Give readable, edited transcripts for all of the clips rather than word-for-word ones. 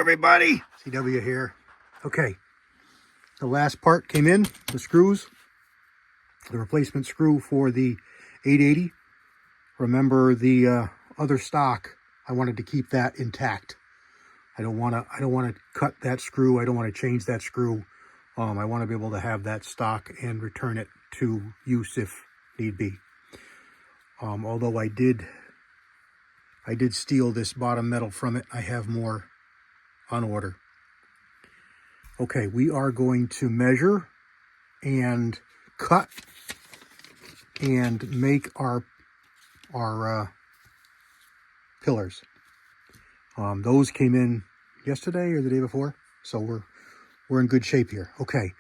everybody. CW here. Okay, the last part came in, the screws, the replacement screw for the 880. Remember the other stock, I wanted to keep that intact. I don't want to cut that screw. I don't want to change that screw. I want to be able to have that stock and return it to use if need be. Although I did steal this bottom metal from it, I have more on order. Okay, we are going to measure and cut and make our pillars. Those came in yesterday or the day before, so we're in good shape here. Okay,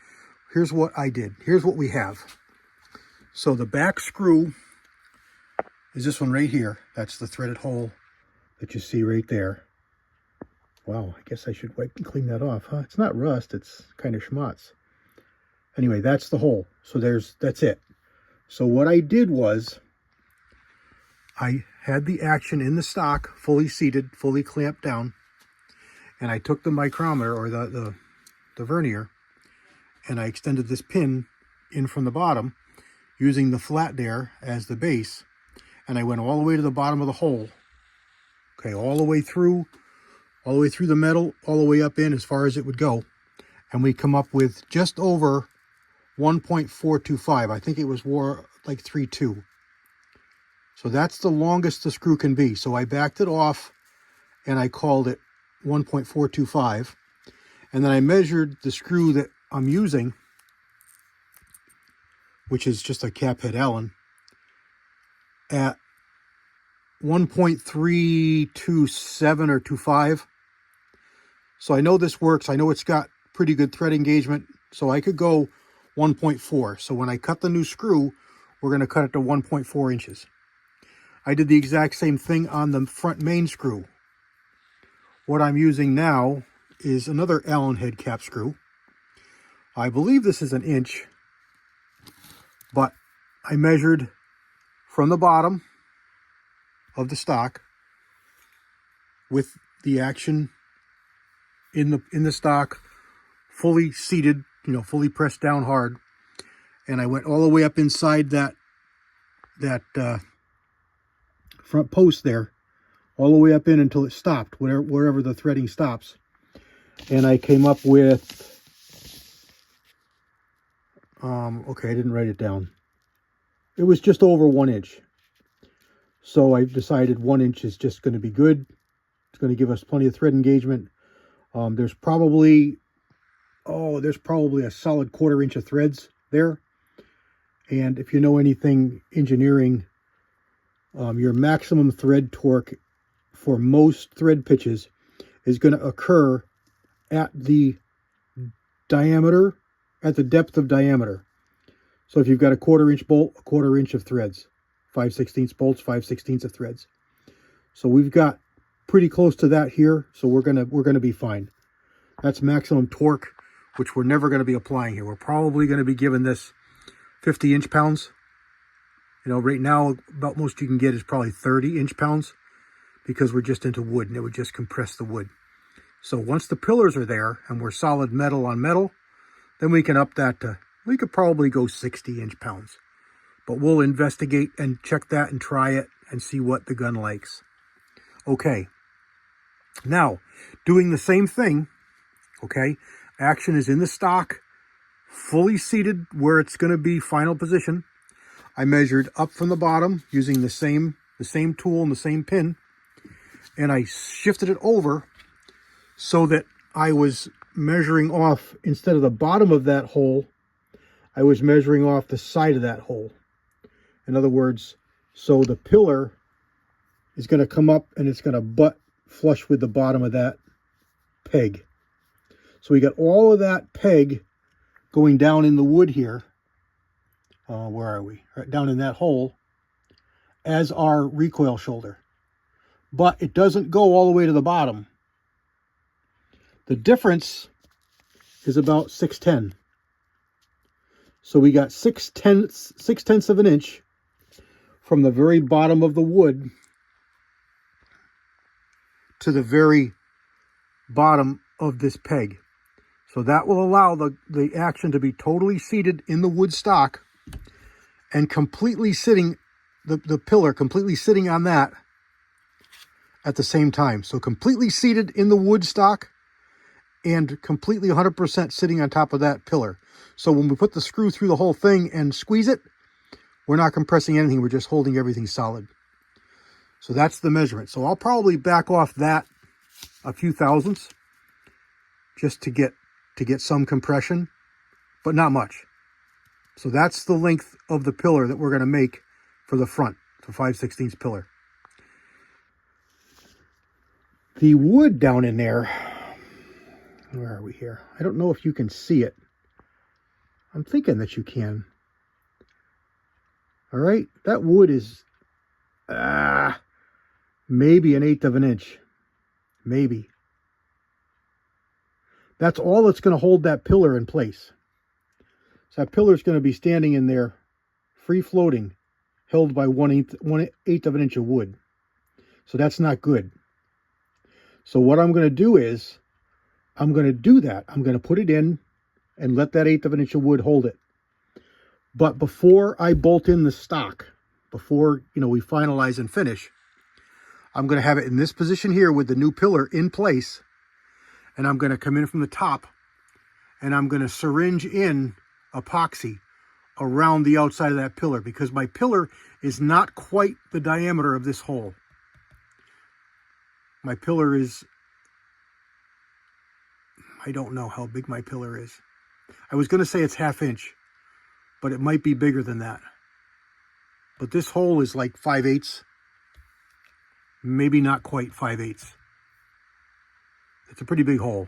here's what I did. Here's what we have. So the back screw is this one right here. That's the threaded hole that you see right there. Wow, I guess I should wipe and clean that off, huh? It's not rust, it's kind of schmutz. Anyway, that's the hole. So that's it. So what I did was I had the action in the stock, fully seated, fully clamped down, and I took the micrometer or the vernier, and I extended this pin in from the bottom using the flat there as the base, and I went all the way to the bottom of the hole. Okay, all the way through the metal, all the way up in as far as it would go. And we come up with just over 1.425. I think it was like 3.2. So that's the longest the screw can be. So I backed it off and I called it 1.425. And then I measured the screw that I'm using, which is just a cap head Allen, at 1.327 or 25. So I know this works. I know it's got pretty good thread engagement. So I could go 1.4. So when I cut the new screw, we're going to cut it to 1.4 inches. I did the exact same thing on the front main screw. What I'm using now is another Allen head cap screw. I believe this is 1 inch, but I measured from the bottom of the stock with the action in the stock, fully seated, fully pressed down hard, and I went all the way up inside that front post there, all the way up in until it stopped, wherever the threading stops. And I came up with, okay, I didn't write it down. It was just over 1 inch. So I decided 1 inch is just going to be good. It's going to give us plenty of thread engagement. There's probably a solid 1/4 inch of threads there. And if you know anything engineering, your maximum thread torque for most thread pitches is going to occur at the diameter, at the depth of diameter. So if you've got a 1/4 inch bolt, a 1/4 inch of threads, 5/16 bolts, 5/16 of threads. So we've got pretty close to that here. So we're gonna be fine. That's maximum torque, which we're never going to be applying here. We're probably going to be giving this 50 inch-pounds. Right now, about most you can get is probably 30 inch-pounds because we're just into wood and it would just compress the wood. So once the pillars are there and we're solid metal on metal, then we can up that to, we could probably go 60 inch-pounds. But we'll investigate and check that and try it and see what the gun likes. Okay. Now, doing the same thing, okay, action is in the stock, fully seated where it's going to be final position. I measured up from the bottom using the same tool and the same pin, and I shifted it over so that I was measuring off, instead of the bottom of that hole, I was measuring off the side of that hole. In other words, so the pillar is going to come up and it's going to butt flush with the bottom of that peg. So we got all of that peg going down in the wood here. Where are we? Right down in that hole as our recoil shoulder. But it doesn't go all the way to the bottom. The difference is about 6/10. So we got 6/10 of an inch from the very bottom of the wood to the very bottom of this peg. So that will allow the action to be totally seated in the wood stock and completely sitting, the pillar completely sitting on that at the same time. So completely seated in the wood stock and completely 100% sitting on top of that pillar. So when we put the screw through the whole thing and squeeze it, we're not compressing anything. We're just holding everything solid. So that's the measurement. So I'll probably back off that a few thousandths just to get some compression, but not much. So that's the length of the pillar that we're going to make for the front, the 5/16 pillar. The wood down in there, where are we here? I don't know if you can see it. I'm thinking that you can. All right, that wood is maybe 1/8 of an inch. Maybe. That's all that's going to hold that pillar in place. So that pillar is going to be standing in there, free floating, held by 1/8 of an inch of wood. So that's not good. So what I'm going to do is, I'm going to do that. I'm going to put it in and let that 1/8 of an inch of wood hold it. But before I bolt in the stock, before we finalize and finish, I'm going to have it in this position here with the new pillar in place. And I'm going to come in from the top and I'm going to syringe in epoxy around the outside of that pillar, because my pillar is not quite the diameter of this hole. My pillar is, I don't know how big my pillar is. I was going to say it's 1/2 inch, but it might be bigger than that. But this hole is like 5/8, maybe not quite 5/8. It's a pretty big hole.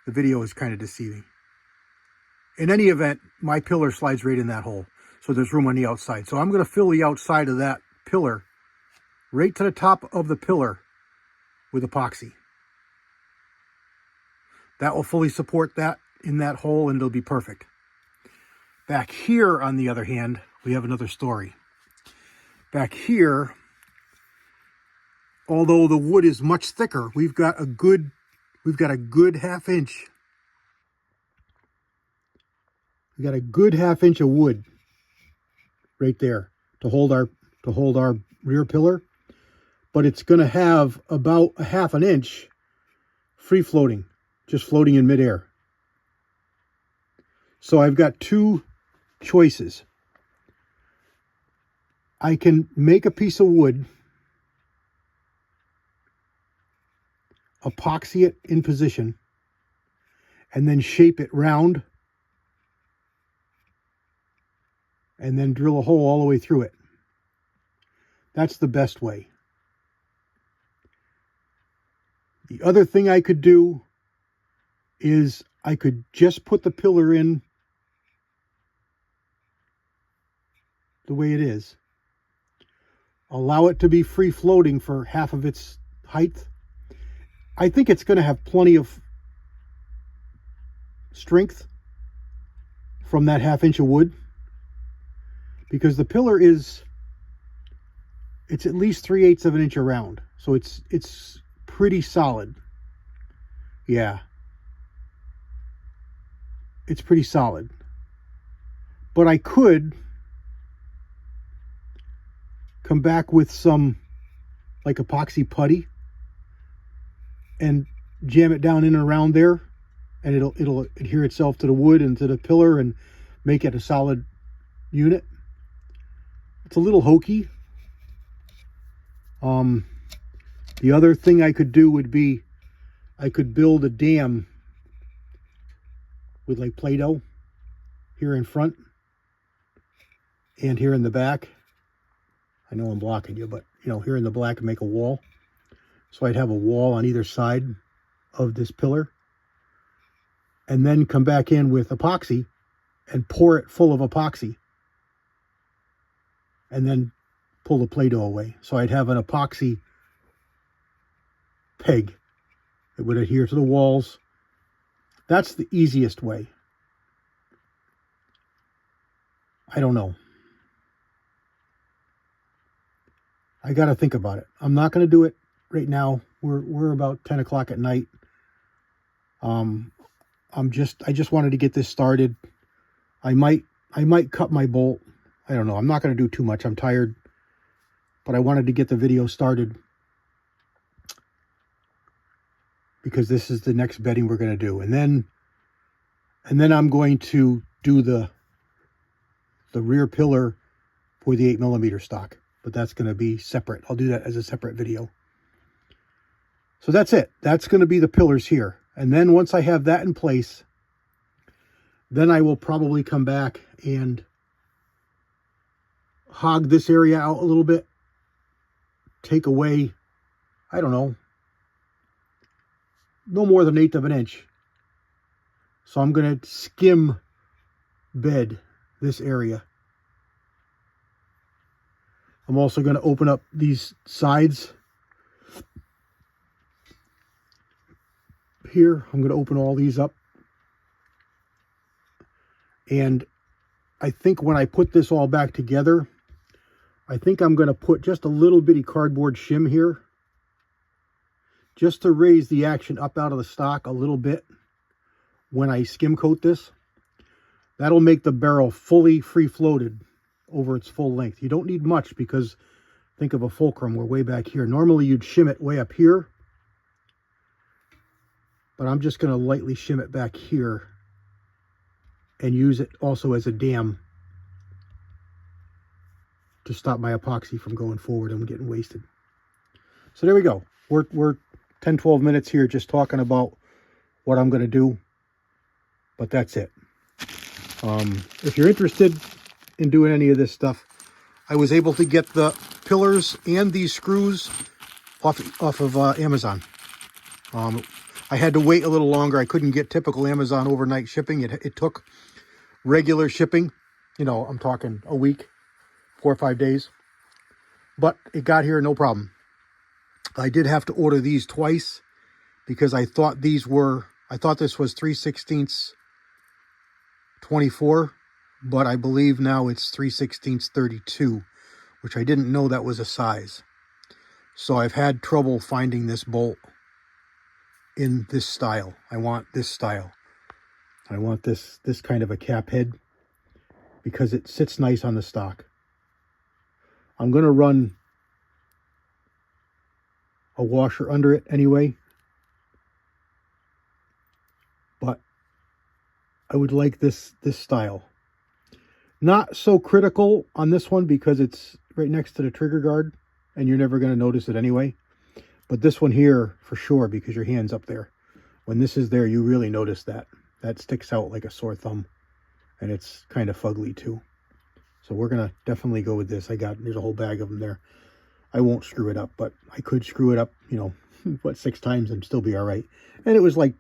The video is kind of deceiving. In any event, my pillar slides right in that hole. So there's room on the outside. So I'm going to fill the outside of that pillar right to the top of the pillar with epoxy. That will fully support that in that hole and it'll be perfect. Back here, on the other hand, we have another story. Back here, although the wood is much thicker, we've got a good 1/2 inch. We got a good 1/2 inch of wood right there to hold our rear pillar, but it's going to have about 1/2 inch free floating, just floating in midair. So I've got two choices. I can make a piece of wood, epoxy it in position, and then shape it round, and then drill a hole all the way through it. That's the best way. The other thing I could do is I could just put the pillar in the way it is, allow it to be free floating for 1/2 of its height. I think it's going to have plenty of strength from that 1/2 inch of wood, because the pillar it's at least 3/8 of an inch around. So it's pretty solid. Yeah. It's pretty solid. But I could come back with some like epoxy putty and jam it down in and around there, and it'll adhere itself to the wood and to the pillar and make it a solid unit. It's a little hokey. The other thing I could do would be I could build a dam with like Play-Doh here in front and here in the back. I know I'm blocking you, but here in the back, and make a wall. So I'd have a wall on either side of this pillar, and then come back in with epoxy and pour it full of epoxy, and then pull the Play-Doh away. So I'd have an epoxy peg that would adhere to the walls. That's the easiest way. I don't know. I got to think about it. I'm not going to do it right now. We're about 10 o'clock at night. I just wanted to get this started. I might cut my bolt. I don't know. I'm not going to do too much. I'm tired, but I wanted to get the video started because this is the next bedding we're going to do. And then I'm going to do the rear pillar for the 8mm stock, but that's going to be separate. I'll do that as a separate video. So that's it. That's going to be the pillars here. And then once I have that in place, then I will probably come back and hog this area out a little bit. Take away, I don't know, no more than 1/8 of an inch. So I'm going to skim bed this area. I'm also going to open up these sides here. I'm going to open all these up. And I think when I put this all back together, I think I'm going to put just a little bitty cardboard shim here, just to raise the action up out of the stock a little bit when I skim coat this. That'll make the barrel fully free floated over its full length. You don't need much because think of a fulcrum. We're way back here. Normally you'd shim it way up here, but I'm just going to lightly shim it back here and use it also as a dam to stop my epoxy from going forward and getting wasted. So there we go. We're 10-12 minutes here just talking about what I'm going to do, but that's it. If you're interested in doing any of this stuff, I was able to get the pillars and these screws off of Amazon. I had to wait a little longer. I couldn't get typical Amazon overnight shipping. It took regular shipping. You know, I'm talking a week, 4 or 5 days. But it got here no problem. I did have to order these twice because I thought this was 3/16 24, but I believe now it's 3/16 32, which I didn't know that was a size. So I've had trouble finding this bolt in this style. I want this style. I want this kind of a cap head because it sits nice on the stock. I'm going to run a washer under it anyway, but I would like this style. Not so critical on this one because it's right next to the trigger guard and you're never going to notice it anyway. But this one here for sure, because your hand's up there. When this is there, you really notice that. That sticks out like a sore thumb. And it's kind of fugly too. So we're going to definitely go with this. There's a whole bag of them there. I won't screw it up, but I could screw it up, 6 times and still be all right. And it was like,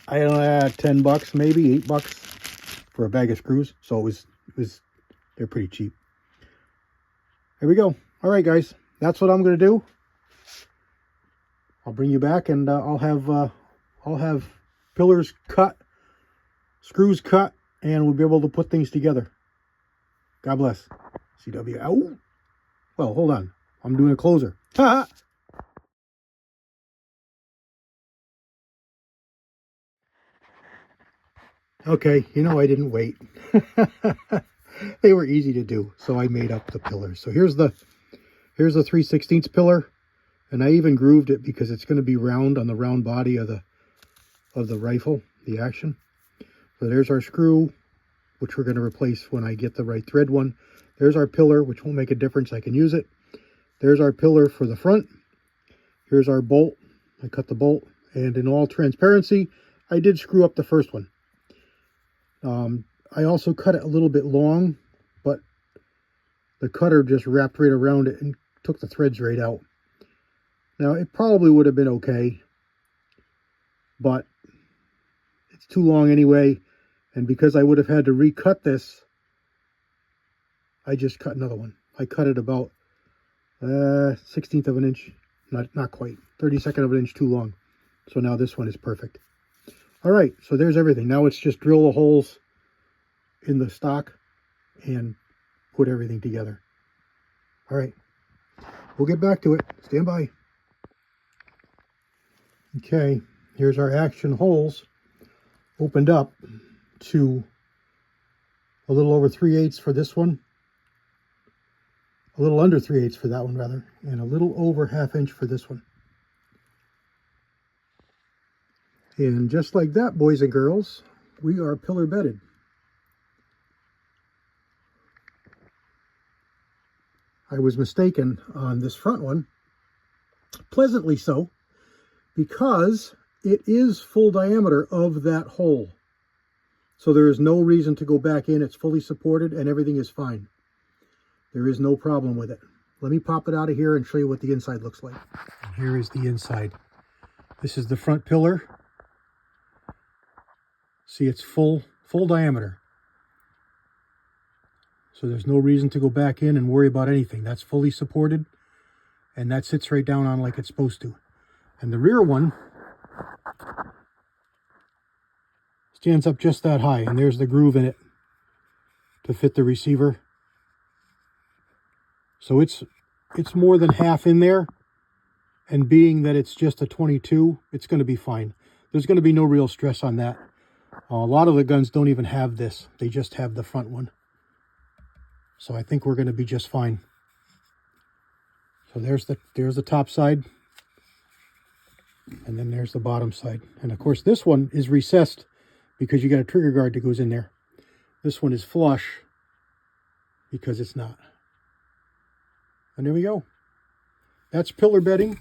I don't know, $10 maybe, $8 for a bag of screws. So they're pretty cheap. There we go. All right, guys, that's what I'm going to do. I'll bring you back and I'll have pillars cut, screws cut, and we'll be able to put things together. God bless. CW. Ow. Well, hold on. I'm doing a closer. Ha! Okay, I didn't wait. They were easy to do, so I made up the pillars. So here's the 3/16 pillar, and I even grooved it because it's going to be round on the round body of the rifle, the action. So there's our screw, which we're going to replace when I get the right thread one. There's our pillar, which won't make a difference. I can use it. There's our pillar for the front. Here's our bolt. I cut the bolt, and in all transparency, I did screw up the first one. I also cut it a little bit long, but the cutter just wrapped right around it and took the threads right out. Now, it probably would have been okay, but it's too long anyway, and because I would have had to recut this, I just cut another one. I cut it about 1/16 of an inch, not quite, 32nd of an inch too long. So now this one is perfect. All right, so there's everything. Now it's just drill the holes in the stock and put everything together. All right, we'll get back to it. Stand by. Okay, here's our action holes. opened up to a little over 3/8 for this one, a little under 3/8 for that one rather, and a little over 1/2 inch for this one. And just like that, boys and girls, we are pillar bedded. I was mistaken on this front one, pleasantly so, because it is full diameter of that hole. So there is no reason to go back in. It's fully supported and everything is fine. There is no problem with it. Let me pop it out of here and show you what the inside looks like. And here is the inside. This is the front pillar. See, it's full diameter. So there's no reason to go back in and worry about anything. That's fully supported, and that sits right down on like it's supposed to. And the rear one stands up just that high, and there's the groove in it to fit the receiver. So it's more than half in there, and being that it's just a 22, it's going to be fine. There's going to be no real stress on that. A lot of the guns don't even have this. They just have the front one. So I think we're going to be just fine. So there's the top side, and then there's the bottom side. And of course this one is recessed because you got a trigger guard that goes in there. This one is flush because it's not. And there we go. That's pillar bedding,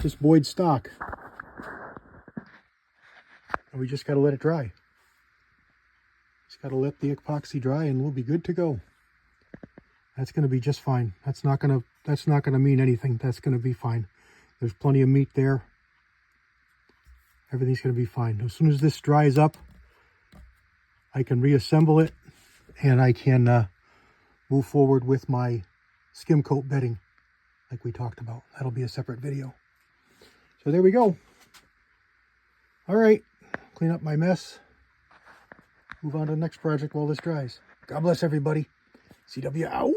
just Boyd stock. And we just got to let it dry. Just got to let the epoxy dry and we'll be good to go. That's going to be just fine. That's not going to mean anything. That's going to be fine. There's plenty of meat there. Everything's going to be fine. As soon as this dries up, I can reassemble it and I can move forward with my skim coat bedding like we talked about. That'll be a separate video. So there we go. All right, clean up my mess. Move on to the next project while this dries. God bless everybody. CW out.